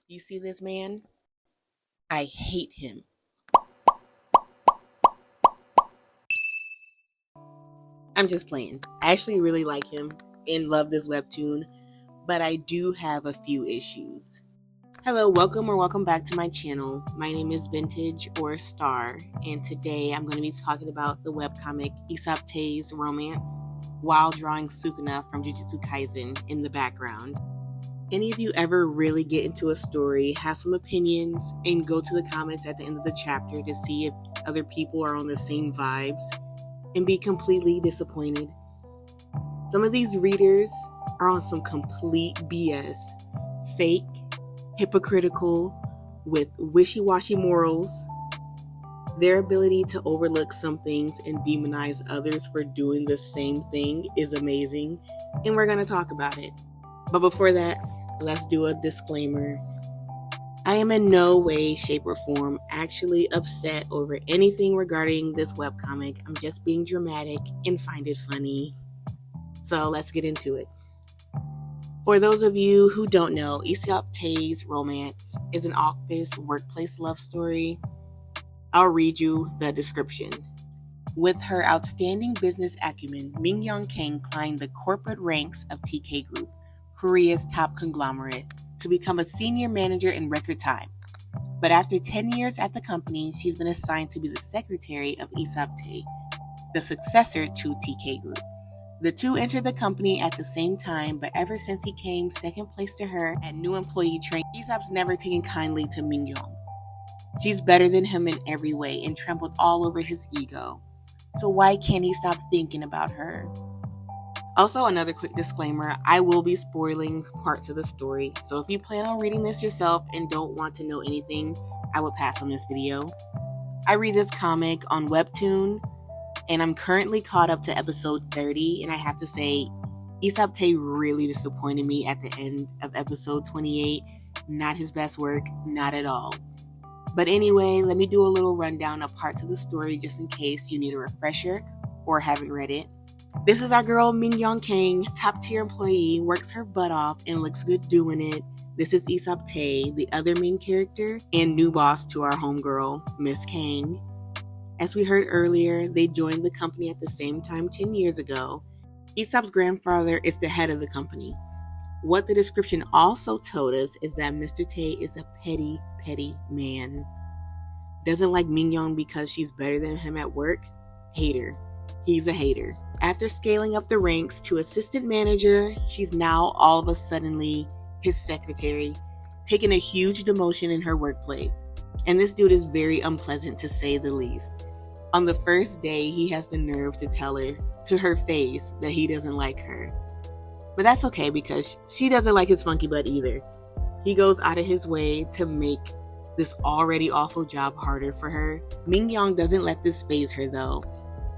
You see this man? I hate him. I'm just playing. I actually really like him and love this webtoon, but I do have a few issues. Hello, welcome back to my channel. My name is Vintage or Star, and today I'm going to be talking about the webcomic Iseop Tae's romance while drawing Sukuna from Jujutsu Kaisen in the background. Any of you ever really get into a story, have some opinions, and go to the comments at the end of the chapter to see if other people are on the same vibes and be completely disappointed? Some of these readers are on some complete BS, fake, hypocritical, with wishy-washy morals. Their ability to overlook some things and demonize others for doing the same thing is amazing, and we're going to talk about it. But before that, let's do a disclaimer. I am in no way, shape, or form actually upset over anything regarding this webcomic. I'm just being dramatic and find it funny. So let's get into it. For those of you who don't know, Iseop Tae's romance is an office workplace love story. I'll read you the description. With her outstanding business acumen, Min-young Kang climbed the corporate ranks of TK Group, Korea's top conglomerate, to become a senior manager in record time. But after 10 years at the company, she's been assigned to be the secretary of Iseop Tae, the successor to TK Group. The two entered the company at the same time, but ever since he came second place to her at new employee training, Iseop's never taken kindly to Min-young. She's better than him in every way and trampled all over his ego. So why can't he stop thinking about her? Also, another quick disclaimer, I will be spoiling parts of the story, so if you plan on reading this yourself and don't want to know anything, I would pass on this video. I read this comic on Webtoon, and I'm currently caught up to episode 30, and I have to say, Iseop Tae really disappointed me at the end of episode 28. Not his best work, not at all. But anyway, let me do a little rundown of parts of the story just in case you need a refresher or haven't read it. This is our girl Min-young Kang, top tier employee, works her butt off and looks good doing it. This is Iseop Tae, the other main character and new boss to our homegirl, Miss Kang. As we heard earlier, they joined the company at the same time 10 years ago. Iseop's grandfather is the head of the company. What the description also told us is that Mr. Tae is a petty, petty man. Doesn't like Min-young because she's better than him at work? Hater. He's a hater. After scaling up the ranks to assistant manager, she's now all of a suddenly his secretary, taking a huge demotion in her workplace. And this dude is very unpleasant to say the least. On the first day, he has the nerve to tell her to her face that he doesn't like her. But that's okay because she doesn't like his funky butt either. He goes out of his way to make this already awful job harder for her. Min-young doesn't let this faze her though.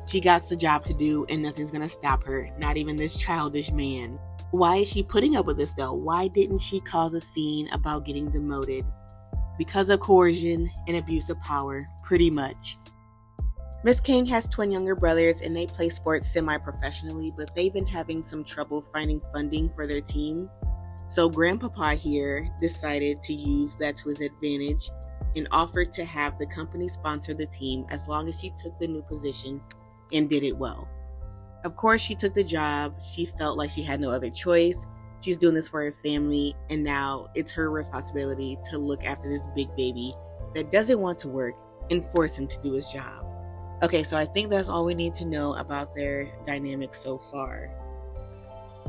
She got the job to do and nothing's gonna stop her, not even this childish man. Why is she putting up with this though? Why didn't she cause a scene about getting demoted? Because of coercion and abuse of power, pretty much. Miss Kang has twin younger brothers and they play sports semi-professionally, but they've been having some trouble finding funding for their team. So Grandpapa here decided to use that to his advantage and offered to have the company sponsor the team as long as she took the new position and did it well. Of course, she took the job. She felt like she had no other choice. She's doing this for her family, and now it's her responsibility to look after this big baby that doesn't want to work and force him to do his job. Okay, so I think that's all we need to know about their dynamic so far.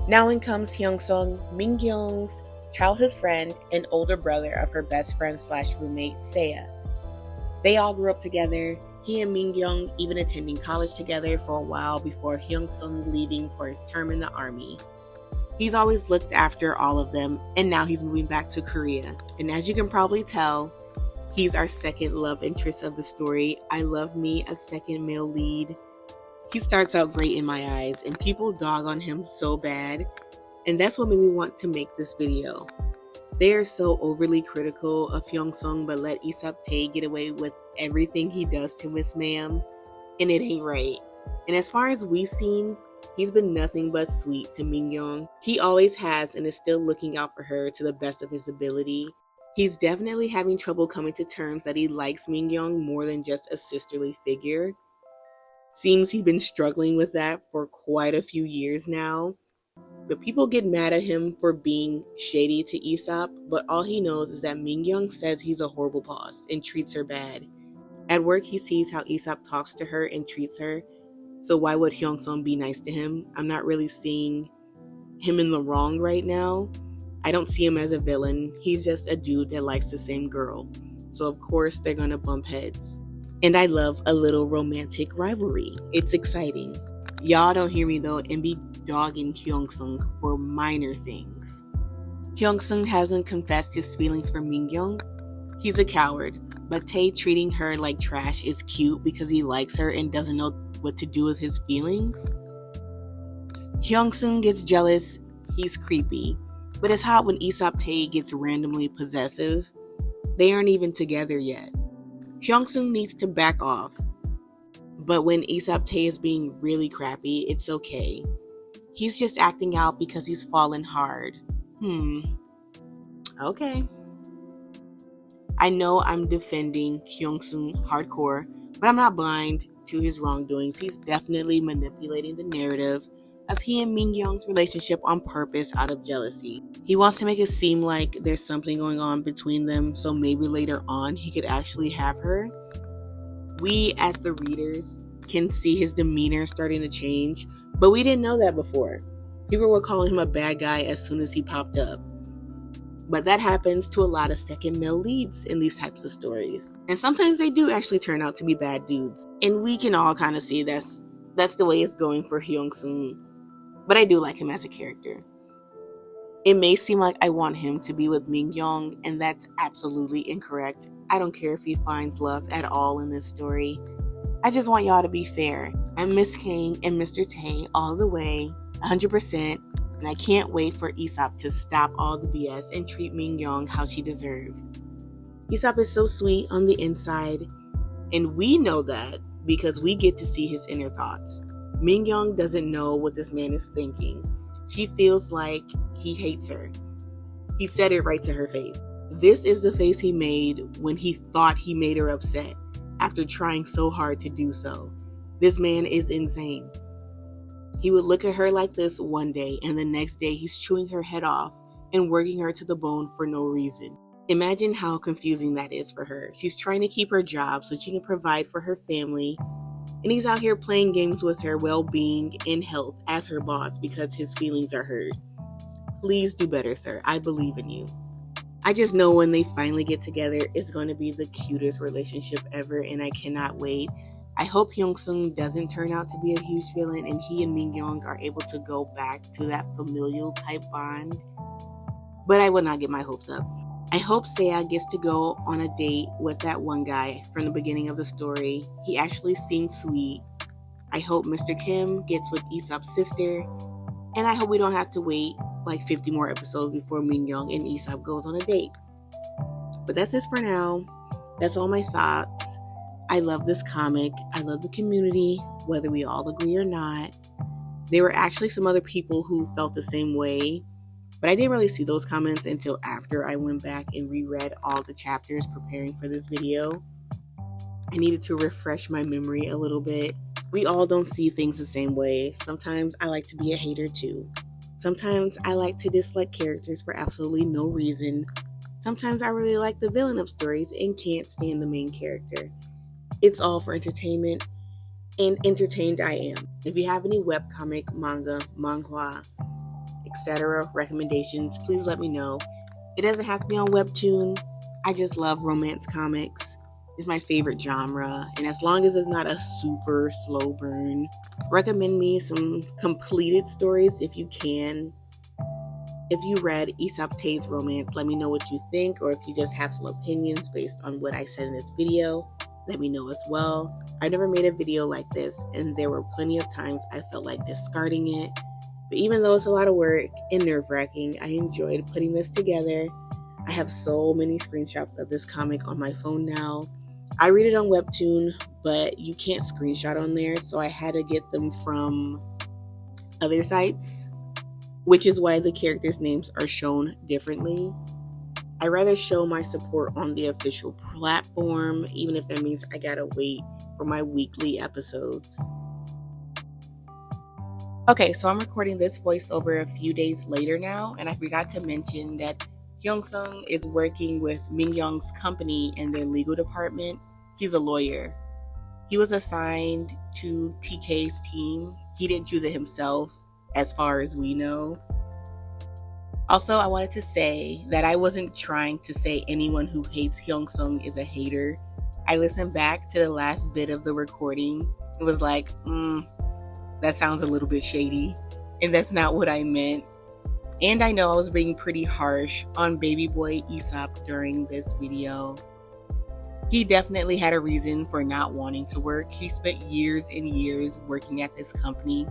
Now in comes Hyung-sung, Min-young's childhood friend and older brother of her best friend / roommate, Seiya. They all grew up together, he and Min-young even attending college together for a while before Hyung-sung leaving for his term in the army. He's always looked after all of them, and now he's moving back to Korea. And as you can probably tell, he's our second love interest of the story. I love me a second male lead. He starts out great in my eyes, and people dog on him so bad. And that's what made me want to make this video. They are so overly critical of Hyung-sung, but let Iseop Tae get away with everything he does to Miss Ma'am, and it ain't right. And as far as we've seen, he's been nothing but sweet to Min-young. He always has and is still looking out for her to the best of his ability. He's definitely having trouble coming to terms that he likes Mingyong more than just a sisterly figure. Seems he's been struggling with that for quite a few years now. But people get mad at him for being shady to Iseop, but all he knows is that Mingyong says he's a horrible boss and treats her bad. At work, he sees how Iseop talks to her and treats her, so why would Hyungsung be nice to him? I'm not really seeing him in the wrong right now. I don't see him as a villain. He's just a dude that likes the same girl. So of course they're gonna bump heads. And I love a little romantic rivalry. It's exciting. Y'all don't hear me though and be dogging Hyungsung for minor things. Hyungsung hasn't confessed his feelings for Mingyong. He's a coward, but Tae treating her like trash is cute because he likes her and doesn't know what to do with his feelings. Hyungsung gets jealous. He's creepy. But it's hot when Iseop Tae gets randomly possessive. They aren't even together yet. Hyungsung needs to back off. But when Iseop Tae is being really crappy, it's okay. He's just acting out because he's fallen hard. Okay. I know I'm defending Hyungsung hardcore, but I'm not blind to his wrongdoings. He's definitely manipulating the narrative of he and Mingyong's relationship on purpose out of jealousy. He wants to make it seem like there's something going on between them, so maybe later on he could actually have her. We, as the readers, can see his demeanor starting to change, but we didn't know that before. People were calling him a bad guy as soon as he popped up. But that happens to a lot of second male leads in these types of stories. And sometimes they do actually turn out to be bad dudes. And we can all kind of see that's the way it's going for Hyungsung. But I do like him as a character. It may seem like I want him to be with Mingyong, and that's absolutely incorrect. I don't care if he finds love at all in this story. I just want y'all to be fair. I'm Miss King and Mr. Tae all the way, 100%, and I can't wait for Iseop to stop all the BS and treat Mingyong how she deserves. Iseop is so sweet on the inside, and we know that because we get to see his inner thoughts. Mingyong doesn't know what this man is thinking. She feels like he hates her. He said it right to her face. This is the face he made when he thought he made her upset after trying so hard to do so. This man is insane. He would look at her like this one day, and the next day he's chewing her head off and working her to the bone for no reason. Imagine how confusing that is for her. She's trying to keep her job so she can provide for her family, and he's out here playing games with her well-being and health as her boss because his feelings are hurt. Please do better, sir. I believe in you. I just know when they finally get together, it's going to be the cutest relationship ever, and I cannot wait. I hope Hyungsung doesn't turn out to be a huge villain and he and Mingyong are able to go back to that familial type bond. But I will not get my hopes up. I hope Seiya gets to go on a date with that one guy from the beginning of the story. He actually seemed sweet. I hope Mr. Kim gets with Iseop's sister. And I hope we don't have to wait like 50 more episodes before Mingyong and Iseop goes on a date. But that's it for now. That's all my thoughts. I love this comic. I love the community, whether we all agree or not. There were actually some other people who felt the same way, but I didn't really see those comments until after I went back and reread all the chapters preparing for this video. I needed to refresh my memory a little bit. We all don't see things the same way. Sometimes I like to be a hater too. Sometimes I like to dislike characters for absolutely no reason. Sometimes I really like the villain of stories and can't stand the main character. It's all for entertainment, and entertained I am. If you have any webcomic, manga, manhwa, etc. recommendations, please let me know. It doesn't have to be on Webtoon. I just love romance comics. It's my favorite genre, and as long as it's not a super slow burn, recommend me some completed stories if you can. If you read Iseop Tae's romance, let me know what you think, or if you just have some opinions based on what I said in this video, let me know as well. I never made a video like this, and there were plenty of times I felt like discarding it. But even though it's a lot of work and nerve-wracking, I enjoyed putting this together. I have so many screenshots of this comic on my phone now. I read it on Webtoon, but you can't screenshot on there, so I had to get them from other sites, which is why the characters' names are shown differently. I'd rather show my support on the official platform, even if that means I gotta wait for my weekly episodes. Okay, so I'm recording this voiceover a few days later now, and I forgot to mention that Hyung-sung is working with Min-young's company in their legal department. He's a lawyer. He was assigned to TK's team. He didn't choose it himself, as far as we know. Also, I wanted to say that I wasn't trying to say anyone who hates Hyung-sung is a hater. I listened back to the last bit of the recording. It was like, that sounds a little bit shady, and that's not what I meant. And I know I was being pretty harsh on baby boy Iseop during this video. He definitely had a reason for not wanting to work. He spent years and years working at this company,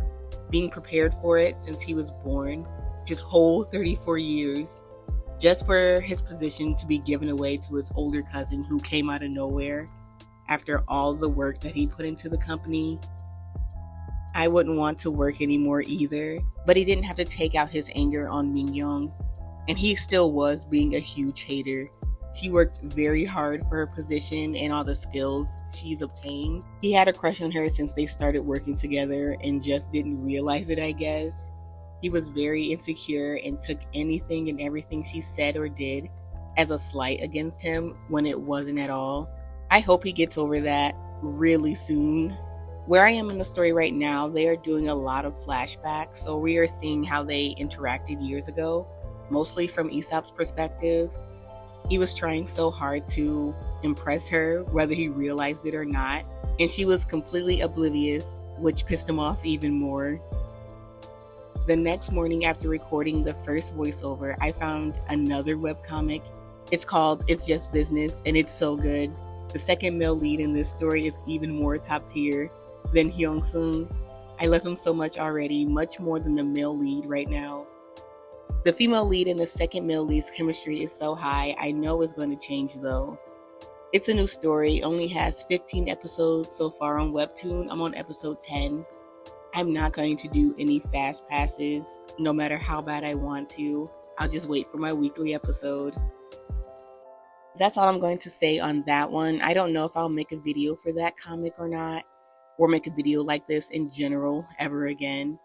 being prepared for it since he was born, his whole 34 years, just for his position to be given away to his older cousin who came out of nowhere after all the work that he put into the company. I wouldn't want to work anymore either, but he didn't have to take out his anger on Min-young, and he still was being a huge hater. She worked very hard for her position and all the skills she's obtained. He had a crush on her since they started working together and just didn't realize it, I guess. He was very insecure and took anything and everything she said or did as a slight against him when it wasn't at all. I hope he gets over that really soon. Where I am in the story right now, they are doing a lot of flashbacks, so we are seeing how they interacted years ago, mostly from Iseop's perspective. He was trying so hard to impress her, whether he realized it or not, and she was completely oblivious, which pissed him off even more. The next morning after recording the first voiceover, I found another webcomic. It's called It's Just Business, and it's so good. The second male lead in this story is even more top tier than Hyung-sung. I love him so much already, much more than the male lead right now. The female lead and the second male lead's chemistry is so high. I know it's going to change though. It's a new story, only has 15 episodes so far on Webtoon. I'm on episode 10. I'm not going to do any fast passes, no matter how bad I want to. I'll just wait for my weekly episode. That's all I'm going to say on that one. I don't know if I'll make a video for that comic or not, or make a video like this in general ever again.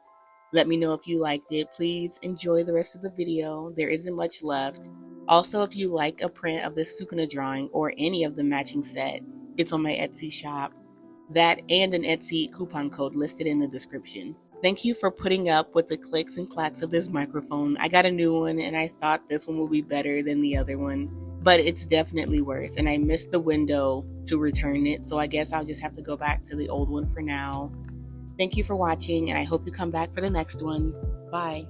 Let me know if you liked it. Please enjoy the rest of the video. There isn't much left. Also, if you like a print of this Sukuna drawing or any of the matching set, it's on my Etsy shop. That and an Etsy coupon code listed in the description. Thank you for putting up with the clicks and clacks of this microphone. I got a new one and I thought this one would be better than the other one, but it's definitely worse, and I missed the window to return it, so I guess I'll just have to go back to the old one for now. Thank you for watching, and I hope you come back for the next one. Bye.